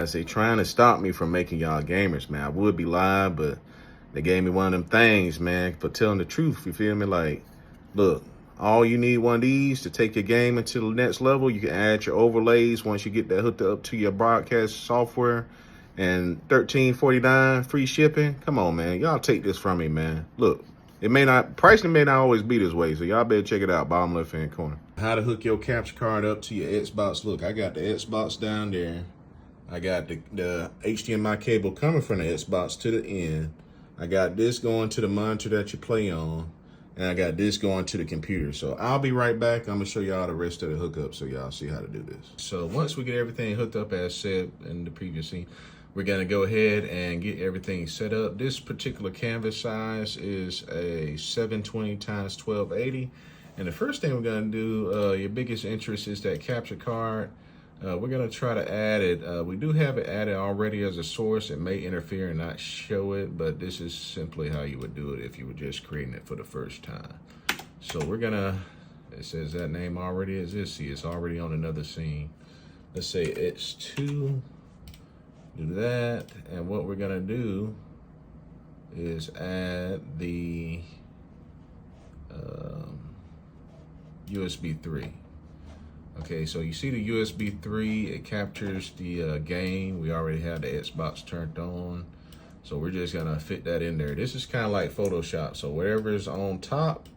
I say trying to stop me from making y'all gamers, man. I would be live, but they gave me one of them things, man, for telling the truth. You feel me? Like, look, all you need one of these to take your game into the next level. You can add your overlays once you get that hooked up to your broadcast software, and $13.49 free shipping. Come on, man. Y'all take this from me, man. Look, pricing may not always be this way, so y'all better check it out, bottom left hand corner. How to hook your capture card up to your Xbox. Look, I got the Xbox down there. I got the HDMI cable coming from the Xbox to the end. I got this going to the monitor that you play on. And I got this going to the computer. So I'll be right back. I'm gonna show y'all the rest of the hookup so y'all see how to do this. So once we get everything hooked up as said in the previous scene, we're gonna go ahead and get everything set up. This particular canvas size is a 720 x 1280. And the first thing we're gonna do, your biggest interest is that capture card. We're gonna try to add it. We do have it added already as a source. It may interfere and not show it, but this is simply how you would do it if you were just creating it for the first time. So we're gonna, it says that name already exists. See, it's already on another scene. Let's say it's 2, do that. And what we're gonna do is add the USB 3. Okay, so you see the USB 3, it captures the game. We already have the Xbox turned on. So we're just gonna fit that in there. This is kind of like Photoshop. So whatever is on top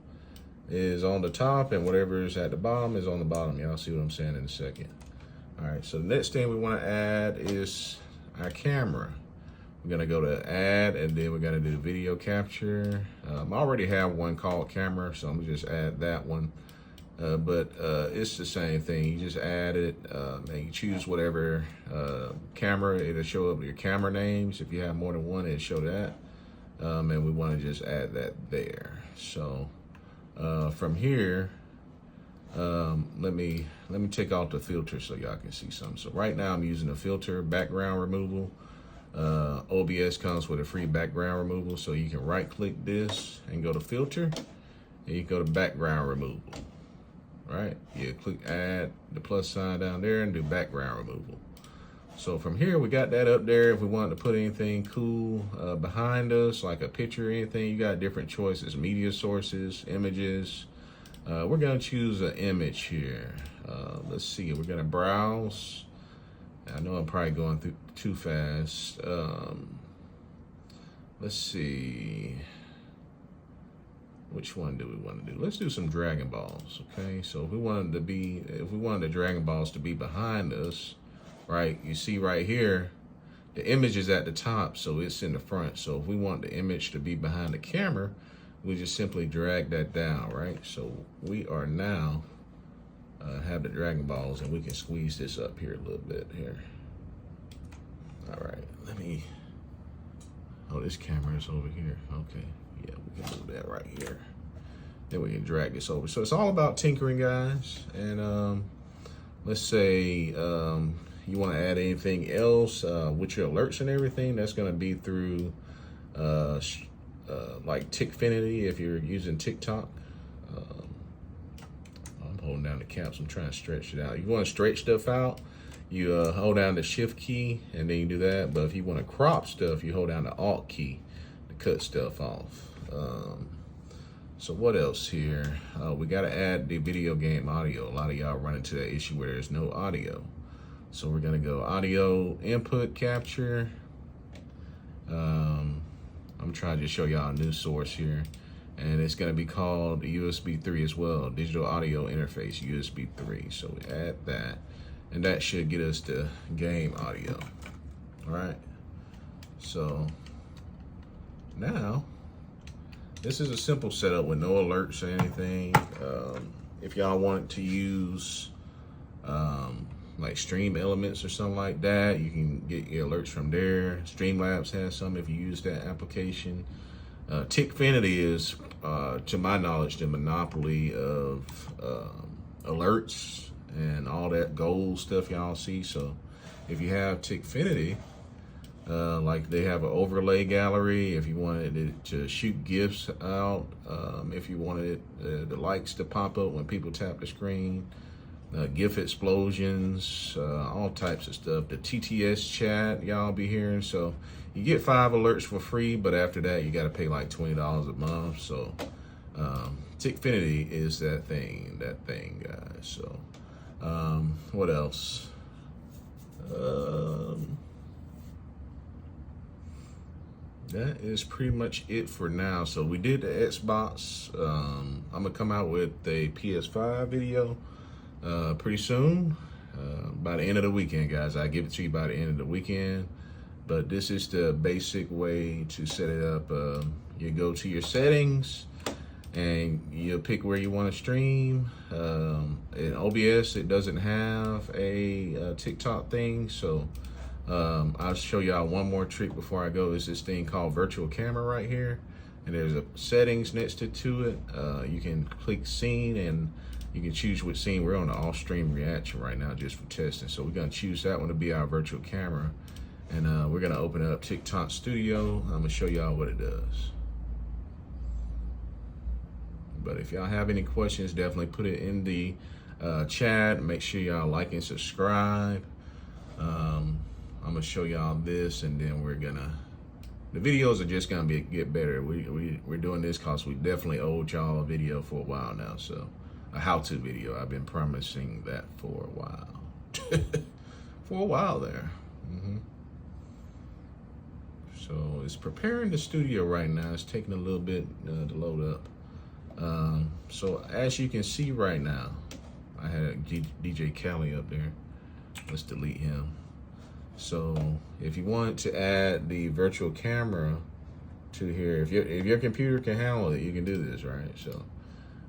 is on the top and whatever is at the bottom is on the bottom. Y'all see what I'm saying in a second. All right, so the next thing we wanna add is our camera. We're gonna go to add and then we're gonna do video capture. I already have one called camera, so I'm gonna just add that one. But it's the same thing. You just add it and you choose whatever camera. It'll show up your camera names. If you have more than one, it'll show that. And we want to just add that there. So from here, let me take off the filter so y'all can see something. So right now I'm using a filter, background removal. OBS comes with a free background removal, so you can right click this and go to filter, and you go to background removal. Right, you click add the plus sign down there and do background removal. So from here we got that up there. If we want to put anything cool behind us, like a picture or anything, you got different choices, media sources, images. We're gonna choose an image here. Let's see, we're gonna browse. I know I'm probably going through too fast. Let's see. Which one do we want to do? Let's do some Dragon Balls, okay? So if we wanted the Dragon Balls to be behind us, right? You see right here, the image is at the top, so it's in the front. So if we want the image to be behind the camera, we just simply drag that down, right? So we are now have the Dragon Balls, and we can squeeze this up here a little bit here. All right, oh, this camera is over here, okay. Yeah, we can do that right here. Then we can drag this over. So it's all about tinkering, guys. And let's say you want to add anything else with your alerts and everything. That's going to be through like Tickfinity if you're using TikTok. I'm holding down the caps. I'm trying to stretch it out. You want to stretch stuff out, you hold down the Shift key and then you do that. But if you want to crop stuff, you hold down the Alt key to cut stuff off. So what else here? We got to add the video game audio. A lot of y'all run into that issue where there's no audio. So we're going to go audio input capture. I'm trying to show y'all a new source here. And it's going to be called the USB 3 as well. Digital audio interface, USB 3. So we add that. And that should get us to game audio. All right. So now, this is a simple setup with no alerts or anything. If y'all want to use like Stream Elements or something like that, you can get your alerts from there. Streamlabs has some if you use that application. Tickfinity is, to my knowledge, the monopoly of alerts and all that gold stuff y'all see. So if you have Tickfinity, like they have an overlay gallery if you wanted it to shoot GIFs out, if you wanted the likes to pop up when people tap the screen, GIF explosions, all types of stuff. The TTS chat y'all be hearing. So you get 5 alerts for free, but after that you got to pay like $20 a month. So Tickfinity is that thing, guys. So what else? That is pretty much it for now. So we did the Xbox. I'm gonna come out with a PS5 video pretty soon, by the end of the weekend, guys. I give it to you by the end of the weekend. But this is the basic way to set it up. You go to your settings and you pick where you want to stream. In OBS, it doesn't have a TikTok thing, so I'll show y'all one more trick before I go. Is this thing called virtual camera right here, and there's a settings next to it. You can click scene and you can choose which scene. We're on the all stream reaction right now just for testing, so we're gonna choose that one to be our virtual camera, and we're gonna open up TikTok Studio. I'm gonna show y'all what it does. But if y'all have any questions, definitely put it in the chat. Make sure y'all like and subscribe. I'm gonna show y'all this, and then the videos are just gonna get better. We're doing this because we definitely owed y'all a video for a while now. So a how-to video. I've been promising that for a while. For a while there. So it's preparing the studio right now. It's taking a little bit to load up. So as you can see right now, I had DJ Khaled up there. Let's delete him. So if you want to add the virtual camera to here, if your computer can handle it, you can do this, right? So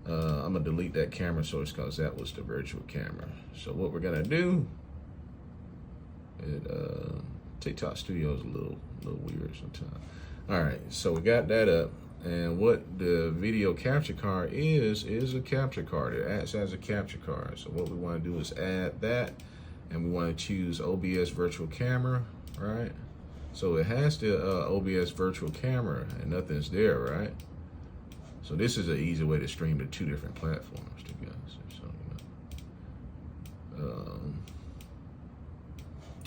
I'm gonna delete that camera source because that was the virtual camera. So what we're gonna do, TikTok Studio is a little weird sometimes. All right, so we got that up. And what the video capture card is a capture card. It acts as a capture card. So what we want to do is add that, and we want to choose OBS virtual camera, right? So it has the OBS virtual camera, and nothing's there, right? So this is an easy way to stream to 2 different platforms, to be honest. So, I'm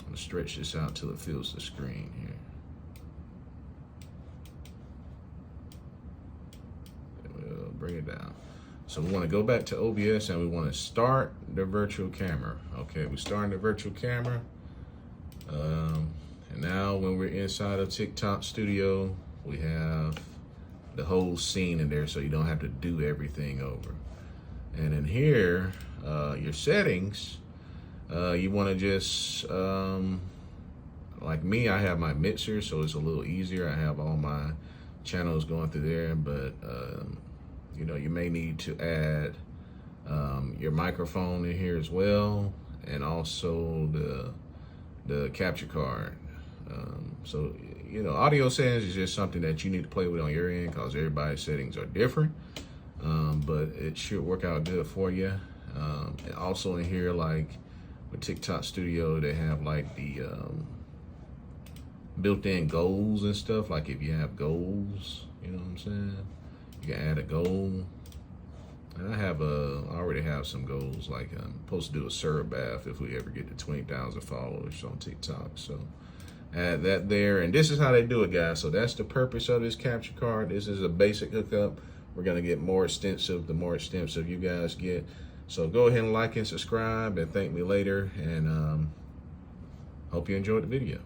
gonna stretch this out till it fills the screen here. Bring it down. So we want to go back to OBS and we want to start the virtual camera. Okay, we're starting the virtual camera. And now when we're inside of TikTok Studio, we have the whole scene in there, so you don't have to do everything over. And in here, your settings, you want to just, like me, I have my mixer, so it's a little easier. I have all my channels going through there, but you know, you may need to add your microphone in here as well, and also the capture card. So, you know, audio settings is just something that you need to play with on your end because everybody's settings are different, but it should work out good for you. And also in here, like with TikTok Studio, they have like the built-in goals and stuff. Like if you have goals, you know what I'm saying? You can add a goal. And I already have some goals, like I'm supposed to do a syrup bath if we ever get to 20,000 followers on TikTok. So add that there, and this is how they do it, guys. So that's the purpose of this capture card. This is a basic hookup. We're gonna get more extensive the more extensive you guys get. So go ahead and like and subscribe, and thank me later, and hope you enjoyed the video.